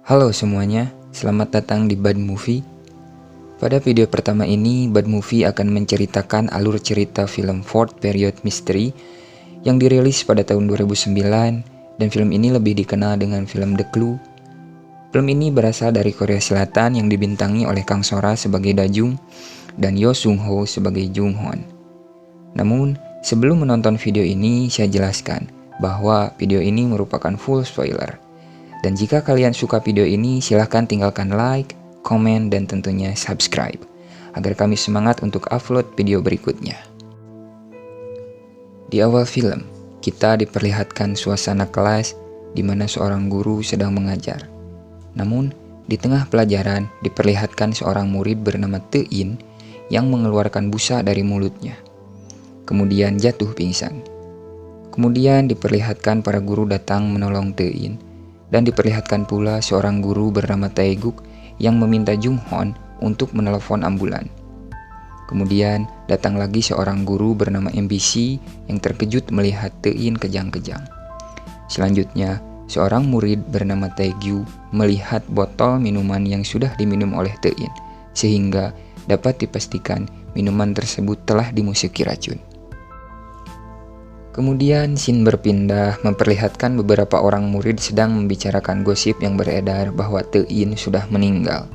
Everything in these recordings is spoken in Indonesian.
Halo semuanya, selamat datang di Bad Movie. Pada video pertama ini, Bad Movie akan menceritakan alur cerita film Fourth Period Mystery yang dirilis pada tahun 2009 dan film ini lebih dikenal dengan film The Clue. Film ini berasal dari Korea Selatan yang dibintangi oleh Kang Sora sebagai Dajung dan Yo Sung Ho sebagai Jung Hon. Namun, sebelum menonton video ini, saya jelaskan bahwa video ini merupakan full spoiler. Dan jika kalian suka video ini, silahkan tinggalkan like, komen, dan tentunya subscribe agar kami semangat untuk upload video berikutnya. Di awal film, kita diperlihatkan suasana kelas di mana seorang guru sedang mengajar. Namun, di tengah pelajaran diperlihatkan seorang murid bernama Tein yang mengeluarkan busa dari mulutnya. Kemudian jatuh pingsan. Kemudian diperlihatkan para guru datang menolong Tein. Dan diperlihatkan pula seorang guru bernama Taeguk yang meminta Jung Hon untuk menelepon ambulan. Kemudian datang lagi seorang guru bernama MBC yang terkejut melihat Tein kejang-kejang. Selanjutnya, seorang murid bernama Taegyu melihat botol minuman yang sudah diminum oleh Tein, sehingga dapat dipastikan minuman tersebut telah dimusuki racun. Kemudian scene berpindah memperlihatkan beberapa orang murid sedang membicarakan gosip yang beredar bahwa Tein sudah meninggal.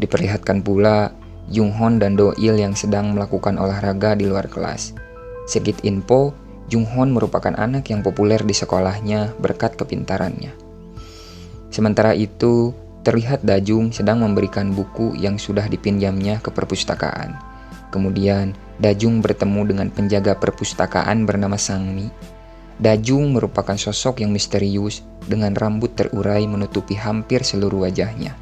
Diperlihatkan pula Jung Hon dan Do Il yang sedang melakukan olahraga di luar kelas. Sedikit info, Jung Hon merupakan anak yang populer di sekolahnya berkat kepintarannya. Sementara itu, terlihat Dajung sedang memberikan buku yang sudah dipinjamnya ke perpustakaan. Kemudian, Dajung bertemu dengan penjaga perpustakaan bernama Sangmi. Dajung merupakan sosok yang misterius dengan rambut terurai menutupi hampir seluruh wajahnya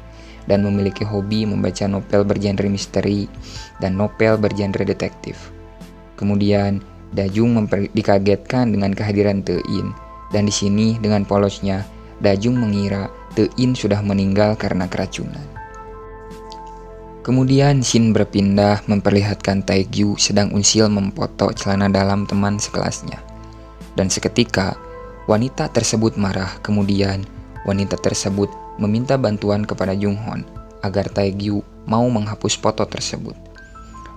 dan memiliki hobi membaca novel bergenre misteri dan novel bergenre detektif. Kemudian, Dajung dikagetkan dengan kehadiran Tein dan di sini dengan polosnya Dajung mengira Tein sudah meninggal karena keracunan. Kemudian scene berpindah memperlihatkan Taegyu sedang unsil memfoto celana dalam teman sekelasnya. Dan seketika, wanita tersebut marah. Kemudian, wanita tersebut meminta bantuan kepada Jung Hon agar Taegyu mau menghapus foto tersebut.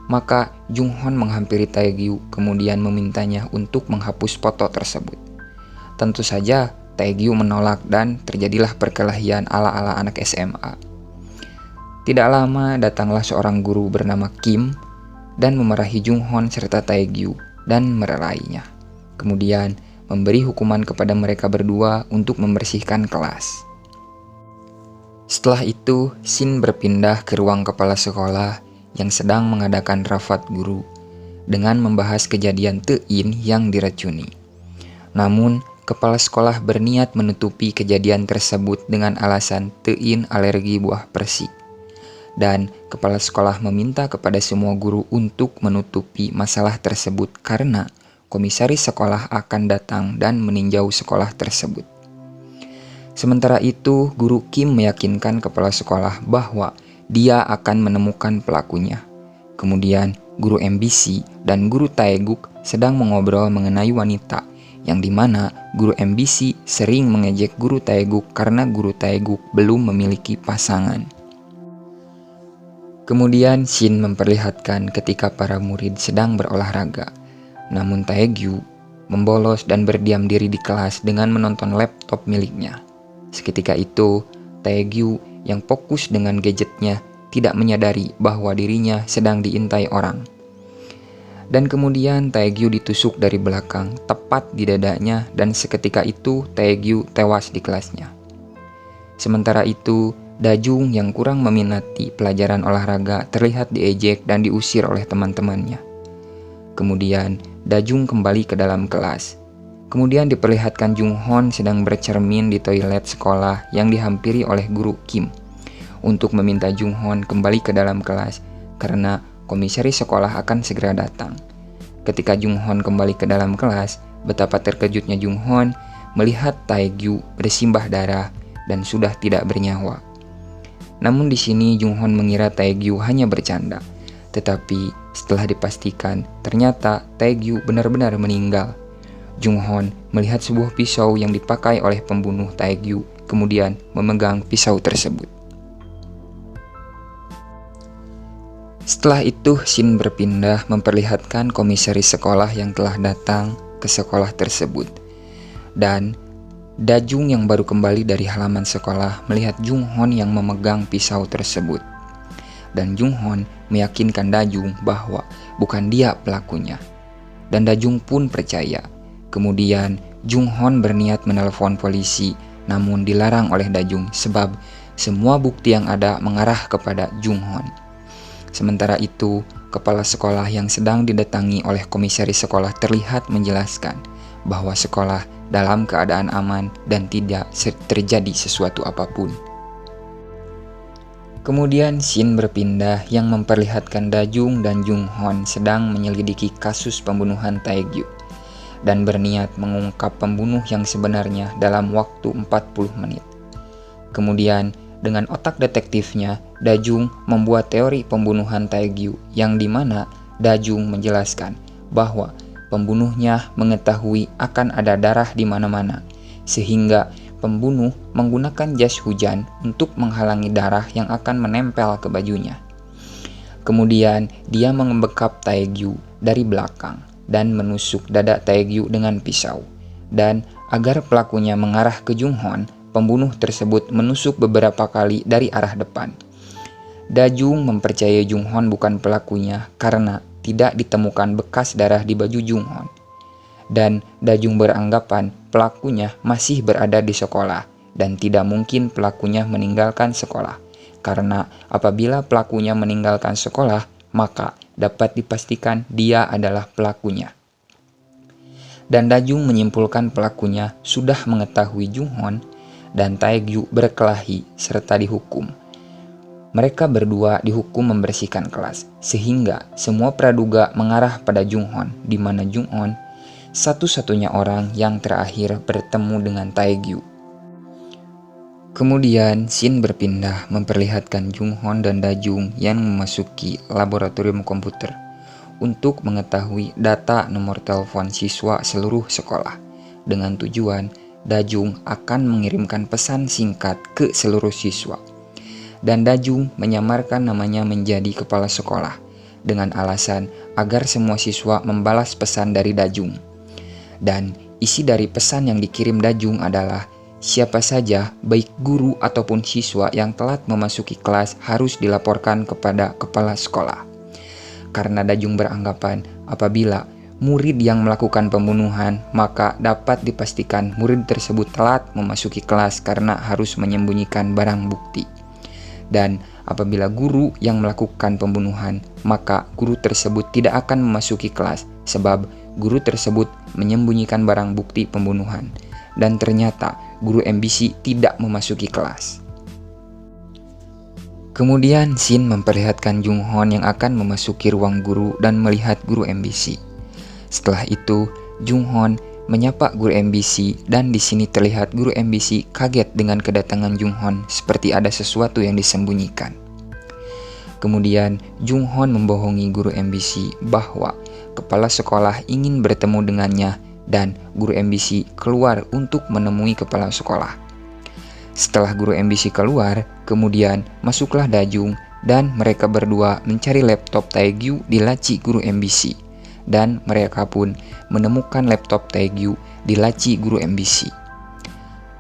Maka Jung Hon menghampiri Taegyu kemudian memintanya untuk menghapus foto tersebut. Tentu saja Taegyu menolak dan terjadilah perkelahian ala-ala anak SMA. Tidak lama datanglah seorang guru bernama Kim dan memarahi Jung Hon serta Taegyu dan merelainya. Kemudian memberi hukuman kepada mereka berdua untuk membersihkan kelas. Setelah itu, scene berpindah ke ruang kepala sekolah yang sedang mengadakan rapat guru dengan membahas kejadian Tein yang diracuni. Namun, kepala sekolah berniat menutupi kejadian tersebut dengan alasan Tein alergi buah persik. Dan kepala sekolah meminta kepada semua guru untuk menutupi masalah tersebut karena komisaris sekolah akan datang dan meninjau sekolah tersebut. Sementara itu, guru Kim meyakinkan kepala sekolah bahwa dia akan menemukan pelakunya. Kemudian, guru MBC dan guru Taeguk sedang mengobrol mengenai wanita, yang dimana guru MBC sering mengejek guru Taeguk karena guru Taeguk belum memiliki pasangan. Kemudian scene memperlihatkan ketika para murid sedang berolahraga. Namun Taegyu membolos dan berdiam diri di kelas dengan menonton laptop miliknya. Seketika itu, Taegyu yang fokus dengan gadgetnya tidak menyadari bahwa dirinya sedang diintai orang. Dan kemudian Taegyu ditusuk dari belakang, tepat di dadanya, dan seketika itu Taegyu tewas di kelasnya. Sementara itu, Dajung yang kurang meminati pelajaran olahraga terlihat diejek dan diusir oleh teman-temannya. Kemudian, Dajung kembali ke dalam kelas. Kemudian diperlihatkan Jung Hon sedang bercermin di toilet sekolah yang dihampiri oleh guru Kim untuk meminta Jung Hon kembali ke dalam kelas karena komisaris sekolah akan segera datang. Ketika Jung Hon kembali ke dalam kelas, betapa terkejutnya Jung Hon melihat Taegyu bersimbah darah dan sudah tidak bernyawa. Namun di sini Jung Hon mengira Taegyu hanya bercanda, tetapi setelah dipastikan ternyata Taegyu benar-benar meninggal. Jung Hon melihat sebuah pisau yang dipakai oleh pembunuh Taegyu kemudian memegang pisau tersebut. Setelah itu, Shin berpindah memperlihatkan komisaris sekolah yang telah datang ke sekolah tersebut. Dan Dajung yang baru kembali dari halaman sekolah melihat Junghon yang memegang pisau tersebut. Dan Junghon meyakinkan Dajung bahwa bukan dia pelakunya. Dan Dajung pun percaya. Kemudian Junghon berniat menelpon polisi, namun dilarang oleh Dajung sebab semua bukti yang ada mengarah kepada Junghon. Sementara itu, kepala sekolah yang sedang didatangi oleh komisaris sekolah terlihat menjelaskan bahwa sekolah dalam keadaan aman dan tidak terjadi sesuatu apapun. Kemudian Shin berpindah yang memperlihatkan Dajung dan Junghon sedang menyelidiki kasus pembunuhan Taegyu dan berniat mengungkap pembunuh yang sebenarnya dalam waktu 40 menit. Kemudian dengan otak detektifnya, Dajung membuat teori pembunuhan Taegyu yang dimana Dajung menjelaskan bahwa pembunuhnya mengetahui akan ada darah di mana-mana, sehingga pembunuh menggunakan jas hujan untuk menghalangi darah yang akan menempel ke bajunya. Kemudian dia membekap Taegyu dari belakang dan menusuk dada Taegyu dengan pisau. Dan agar pelakunya mengarah ke Junghon, pembunuh tersebut menusuk beberapa kali dari arah depan. Dajung mempercayai Junghon bukan pelakunya karena tidak ditemukan bekas darah di baju Junghon. Dan Dajung beranggapan pelakunya masih berada di sekolah dan tidak mungkin pelakunya meninggalkan sekolah. Karena apabila pelakunya meninggalkan sekolah, maka dapat dipastikan dia adalah pelakunya. Dan Dajung menyimpulkan pelakunya sudah mengetahui Junghon dan Taegyu berkelahi serta dihukum. Mereka berdua dihukum membersihkan kelas, sehingga semua praduga mengarah pada Junghon, di mana Junghon satu-satunya orang yang terakhir bertemu dengan Taegyu. Kemudian Shin berpindah memperlihatkan Junghon dan Dajung yang memasuki laboratorium komputer untuk mengetahui data nomor telepon siswa seluruh sekolah. Dengan tujuan, Dajung akan mengirimkan pesan singkat ke seluruh siswa. Dan Dajung menyamarkan namanya menjadi kepala sekolah dengan alasan agar semua siswa membalas pesan dari Dajung. Dan isi dari pesan yang dikirim Dajung adalah siapa saja baik guru ataupun siswa yang telat memasuki kelas harus dilaporkan kepada kepala sekolah. Karena Dajung beranggapan apabila murid yang melakukan pembunuhan, maka dapat dipastikan murid tersebut telat memasuki kelas karena harus menyembunyikan barang bukti. Dan apabila guru yang melakukan pembunuhan, maka guru tersebut tidak akan memasuki kelas sebab guru tersebut menyembunyikan barang bukti pembunuhan. Dan ternyata guru MBC tidak memasuki kelas. Kemudian Shin memperlihatkan Junghon yang akan memasuki ruang guru dan melihat guru MBC. Setelah itu, Junghon menyapa guru MBC dan di sini terlihat guru MBC kaget dengan kedatangan Junghon seperti ada sesuatu yang disembunyikan. Kemudian Junghon membohongi guru MBC bahwa kepala sekolah ingin bertemu dengannya dan guru MBC keluar untuk menemui kepala sekolah. Setelah guru MBC keluar, kemudian masuklah Dajung dan mereka berdua mencari laptop Taegyu di laci guru MBC. Dan mereka pun menemukan laptop Taegyu di laci guru MBC.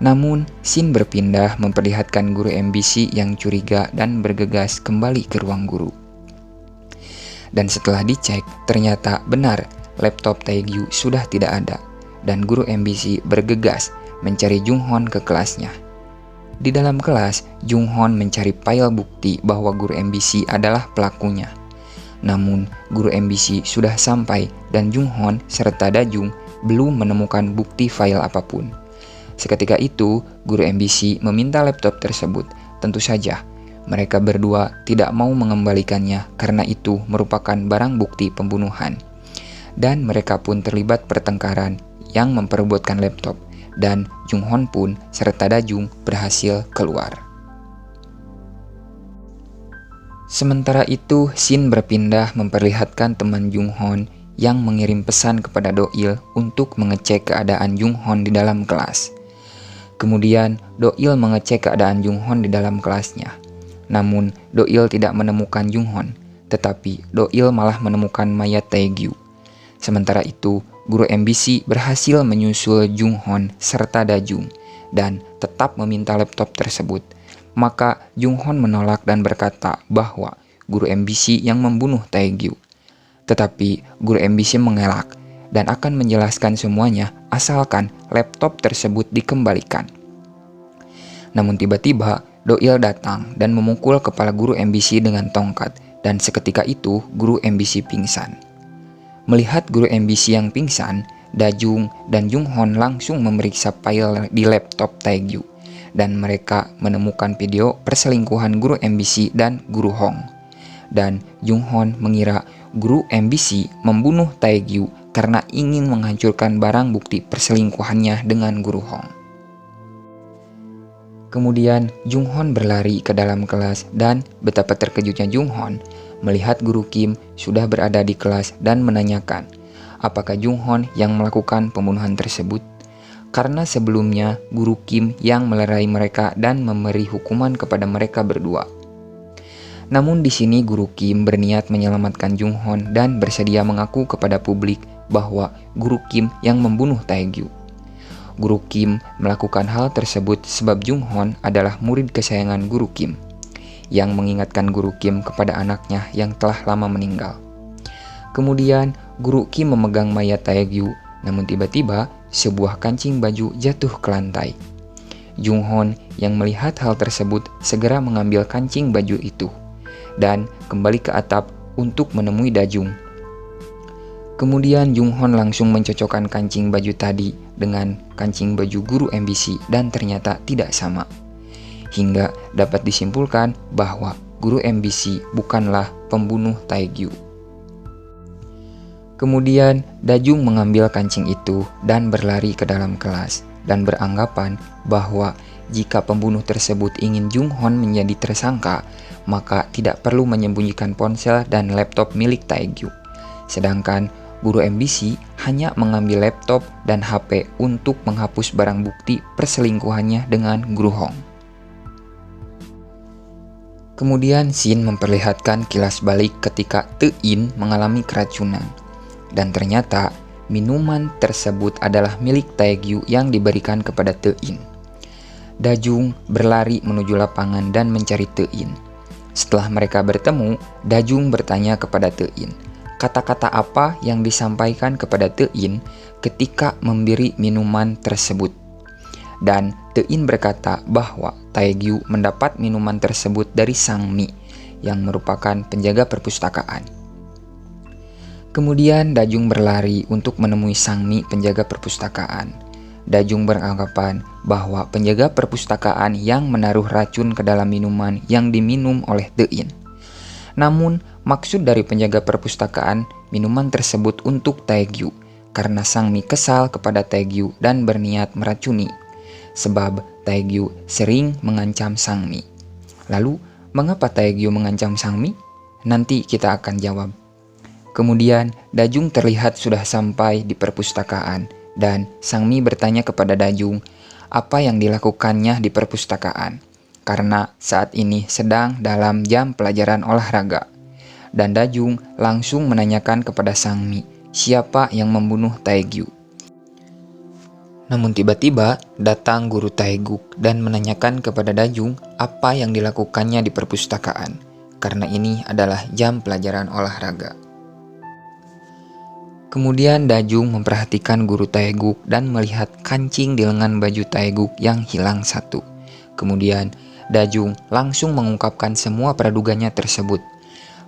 Namun, Shin berpindah memperlihatkan guru MBC yang curiga dan bergegas kembali ke ruang guru. Dan setelah dicek, ternyata benar laptop Taegyu sudah tidak ada. Dan guru MBC bergegas mencari Junghon ke kelasnya. Di dalam kelas, Junghon mencari file bukti bahwa guru MBC adalah pelakunya. Namun, guru MBC sudah sampai dan Junghon serta Dajung belum menemukan bukti file apapun. Seketika itu, guru MBC meminta laptop tersebut. Tentu saja, mereka berdua tidak mau mengembalikannya karena itu merupakan barang bukti pembunuhan. Dan mereka pun terlibat pertengkaran yang memperebutkan laptop. Dan Junghon pun serta Dajung berhasil keluar. Sementara itu, Shin berpindah memperlihatkan teman Junghon yang mengirim pesan kepada Doil untuk mengecek keadaan Junghon di dalam kelas. Kemudian Doil mengecek keadaan Junghon di dalam kelasnya. Namun Doil tidak menemukan Junghon, tetapi Doil malah menemukan mayat Taegyu. Sementara itu, guru MBC berhasil menyusul Junghon serta Dajung dan tetap meminta laptop tersebut. Maka Junghon menolak dan berkata bahwa guru MBC yang membunuh Taegyu. Tetapi guru MBC mengelak dan akan menjelaskan semuanya asalkan laptop tersebut dikembalikan. Namun tiba-tiba Doil datang dan memukul kepala guru MBC dengan tongkat, dan seketika itu guru MBC pingsan. Melihat guru MBC yang pingsan, Dajung dan Junghon langsung memeriksa file di laptop Taegyu, dan mereka menemukan video perselingkuhan guru MBC dan guru Hong. Dan Junghon mengira guru MBC membunuh Taegyu karena ingin menghancurkan barang bukti perselingkuhannya dengan guru Hong. Kemudian Junghon berlari ke dalam kelas dan betapa terkejutnya Junghon melihat guru Kim sudah berada di kelas dan menanyakan apakah Junghon yang melakukan pembunuhan tersebut, karena sebelumnya guru Kim yang melerai mereka dan memberi hukuman kepada mereka berdua. Namun di sini guru Kim berniat menyelamatkan Junghon dan bersedia mengaku kepada publik bahwa guru Kim yang membunuh Taegyu. Guru Kim melakukan hal tersebut sebab Junghon adalah murid kesayangan guru Kim, yang mengingatkan guru Kim kepada anaknya yang telah lama meninggal. Kemudian guru Kim memegang mayat Taegyu, namun tiba-tiba sebuah kancing baju jatuh ke lantai. Junghon yang melihat hal tersebut segera mengambil kancing baju itu dan kembali ke atap untuk menemui Dajung. Kemudian Junghon langsung mencocokkan kancing baju tadi dengan kancing baju guru MBC dan ternyata tidak sama. Hingga dapat disimpulkan bahwa guru MBC bukanlah pembunuh Taegyu. Kemudian Dajung mengambil kancing itu dan berlari ke dalam kelas dan beranggapan bahwa jika pembunuh tersebut ingin Junghon menjadi tersangka, maka tidak perlu menyembunyikan ponsel dan laptop milik Taegyu. Sedangkan guru MBC hanya mengambil laptop dan HP untuk menghapus barang bukti perselingkuhannya dengan guru Hong. Kemudian scene memperlihatkan kilas balik ketika Te-in mengalami keracunan. Dan ternyata minuman tersebut adalah milik Taegyu yang diberikan kepada Te-in. Dajung berlari menuju lapangan dan mencari Te-in. Setelah mereka bertemu, Dajung bertanya kepada Te-in, kata-kata apa yang disampaikan kepada Te-in ketika memberi minuman tersebut. Dan Te-in berkata bahwa Taegyu mendapat minuman tersebut dari Sang Mi yang merupakan penjaga perpustakaan. Kemudian Dajung berlari untuk menemui Sang Mi penjaga perpustakaan. Dajung beranggapan bahwa penjaga perpustakaan yang menaruh racun ke dalam minuman yang diminum oleh Te-in. Namun maksud dari penjaga perpustakaan minuman tersebut untuk Taegyu, karena Sang Mi kesal kepada Taegyu dan berniat meracuni. Sebab Taegyu sering mengancam Sang Mi. Lalu, mengapa Taegyu mengancam Sang Mi? Nanti kita akan jawab. Kemudian, Dajung terlihat sudah sampai di perpustakaan, dan Sang Mi bertanya kepada Dajung apa yang dilakukannya di perpustakaan, karena saat ini sedang dalam jam pelajaran olahraga. Dan Dajung langsung menanyakan kepada Sang Mi siapa yang membunuh Taegyu. Namun tiba-tiba datang guru Taeguk dan menanyakan kepada Dajung apa yang dilakukannya di perpustakaan, karena ini adalah jam pelajaran olahraga. Kemudian Dajung memperhatikan guru Taeguk dan melihat kancing di lengan baju Taeguk yang hilang satu. Kemudian Dajung langsung mengungkapkan semua pradugannya tersebut.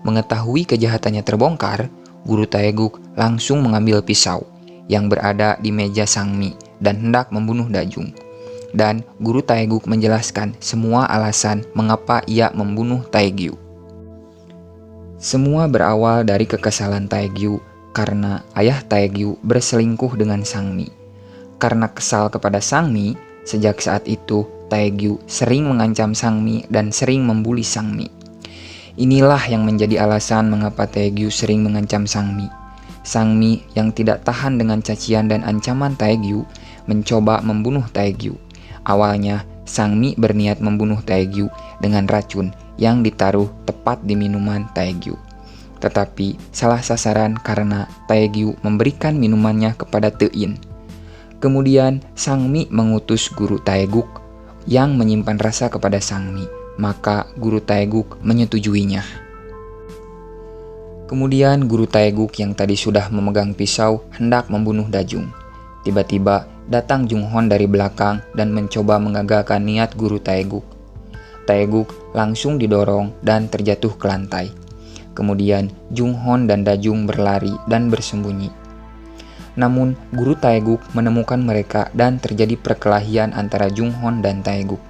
Mengetahui kejahatannya terbongkar, guru Taeguk langsung mengambil pisau yang berada di meja Sang Mi dan hendak membunuh Dajung. Dan guru Taeguk menjelaskan semua alasan mengapa ia membunuh Taegyu. Semua berawal dari kekesalan Taegyu karena ayah Taegyu berselingkuh dengan Sang Mi. Karena kesal kepada Sang Mi, sejak saat itu Taegyu sering mengancam Sang Mi dan sering membuli Sang Mi. Inilah yang menjadi alasan mengapa Taegyu sering mengancam Sang Mi. Sang Mi yang tidak tahan dengan cacian dan ancaman Taegyu mencoba membunuh Taegyu. Awalnya, Sang Mi berniat membunuh Taegyu dengan racun yang ditaruh tepat di minuman Taegyu. Tetapi salah sasaran karena Taegyu memberikan minumannya kepada Tein. Kemudian Sang Mi mengutus guru Taeguk yang menyimpan rasa kepada Sang Mi, maka guru Taeguk menyetujuinya. Kemudian guru Taeguk yang tadi sudah memegang pisau hendak membunuh Dajung. Tiba-tiba datang Jung Hon dari belakang dan mencoba mengagalkan niat guru Taeguk. Taeguk langsung didorong dan terjatuh ke lantai. Kemudian Jung Hon dan Dajung berlari dan bersembunyi. Namun guru Taeguk menemukan mereka dan terjadi perkelahian antara Jung Hon dan Taeguk.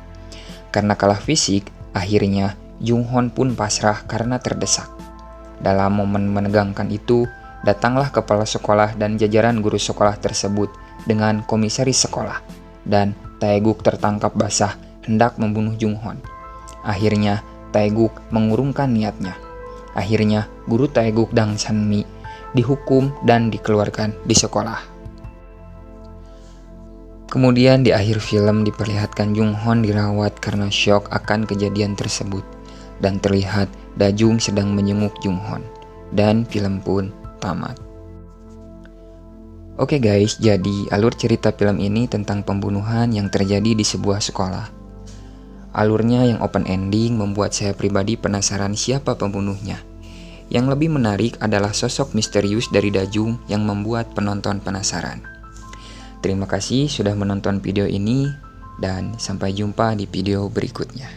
Karena kalah fisik, akhirnya Jung Hon pun pasrah karena terdesak. Dalam momen menegangkan itu, datanglah kepala sekolah dan jajaran guru sekolah tersebut dengan komisaris sekolah, dan Taeguk tertangkap basah hendak membunuh Jung Hon. Akhirnya Taeguk mengurungkan niatnya. Akhirnya guru Taeguk dan San Mi dihukum dan dikeluarkan di sekolah. Kemudian di akhir film diperlihatkan Jung Hon dirawat karena syok akan kejadian tersebut, dan terlihat Dajung sedang menjenguk Jung Hon, dan film pun tamat. Oke guys, jadi alur cerita film ini tentang pembunuhan yang terjadi di sebuah sekolah. Alurnya yang open ending membuat saya pribadi penasaran siapa pembunuhnya. Yang lebih menarik adalah sosok misterius dari Dajung yang membuat penonton penasaran. Terima kasih sudah menonton video ini, dan sampai jumpa di video berikutnya.